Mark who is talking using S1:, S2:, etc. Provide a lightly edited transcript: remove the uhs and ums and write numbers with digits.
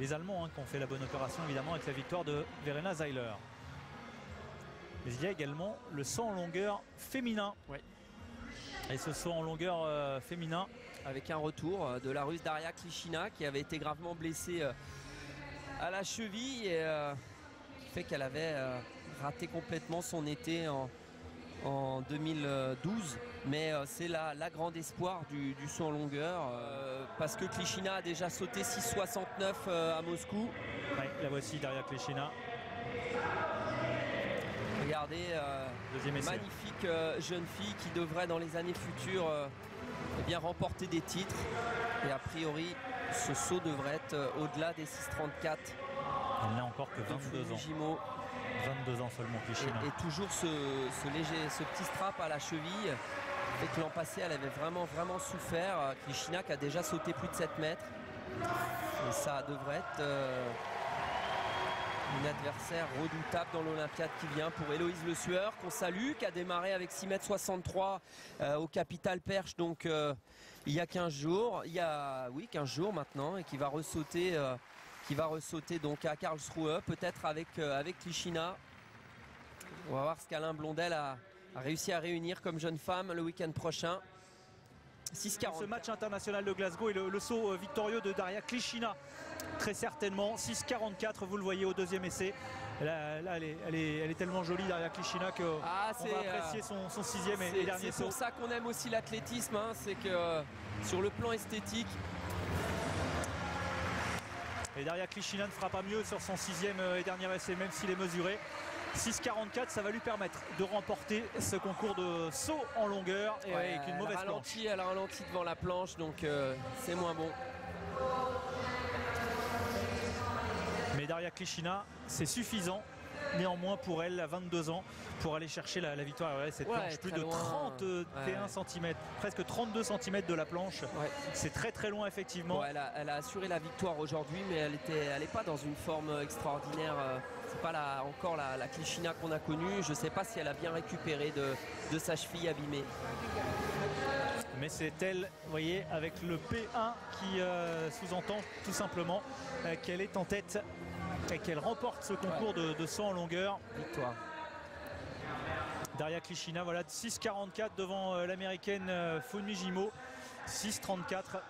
S1: Les Allemands qui ont fait la bonne opération évidemment avec la victoire de Verena Seiler. Mais il y a également le saut en longueur féminin.
S2: Ouais.
S1: Et ce saut en longueur féminin.
S2: Avec un retour de la Russe Daria Klishina qui avait été gravement blessée à la cheville et qui fait qu'elle avait raté complètement son été en 2012. Mais c'est la grande espoir du saut en longueur parce que Klishina a déjà sauté 6,69 à Moscou.
S1: Ouais, la voici Daria Klishina.
S2: Regardez, magnifique jeune fille qui devrait dans les années futures eh bien, remporter des titres. Et a priori, ce saut devrait être au-delà des 6,34.
S1: Elle n'a encore que 22 ans.
S2: Fumijimo.
S1: 22 ans seulement Klishina.
S2: Et toujours ce petit strap à la cheville. Et que l'an passé, elle avait vraiment souffert. Klishina qui a déjà sauté plus de 7 mètres. Et ça devrait être une adversaire redoutable dans l'Olympiade qui vient pour Héloïse Le Sueur, qu'on salue, qui a démarré avec 6,63 m au Capital Perche, donc il y a 15 jours. Il y a 15 jours maintenant, et qui va ressauter donc à Karlsruhe, peut-être avec Klishina. On va voir ce qu'Alain Blondel a réussi à réunir comme jeune femme le week-end prochain. 6,40.
S1: Ce match international de Glasgow et le saut victorieux de Daria Klishina, très certainement. 6,44, vous le voyez au deuxième essai. Là elle est tellement jolie, Daria Klishina, qu'on va apprécier son sixième et dernier saut.
S2: C'est pour ça qu'on aime aussi l'athlétisme, c'est que sur le plan esthétique.
S1: Et Daria Klishina ne fera pas mieux sur son sixième et dernier essai, même s'il est mesuré. 6,44, ça va lui permettre de remporter ce concours de saut en longueur et avec une mauvaise planche.
S2: Elle a ralenti devant la planche, donc c'est moins bon.
S1: Mais Daria Klishina, c'est suffisant néanmoins pour elle à 22 ans pour aller chercher la victoire. Cette planche, plus de 31 cm, presque 32 cm de la planche. C'est très loin effectivement.
S2: Elle a assuré la victoire aujourd'hui, mais elle n'est pas dans une forme extraordinaire. C'est pas encore la Klishina qu'on a connue. Je ne sais pas si elle a bien récupéré de sa cheville abîmée.
S1: Mais c'est elle, vous voyez, avec le P1 qui sous-entend tout simplement qu'elle est en tête et qu'elle remporte ce concours de saut en longueur.
S2: Victoire.
S1: Daria Klishina, voilà, 6,44 devant l'américaine Fumijimo, 6,34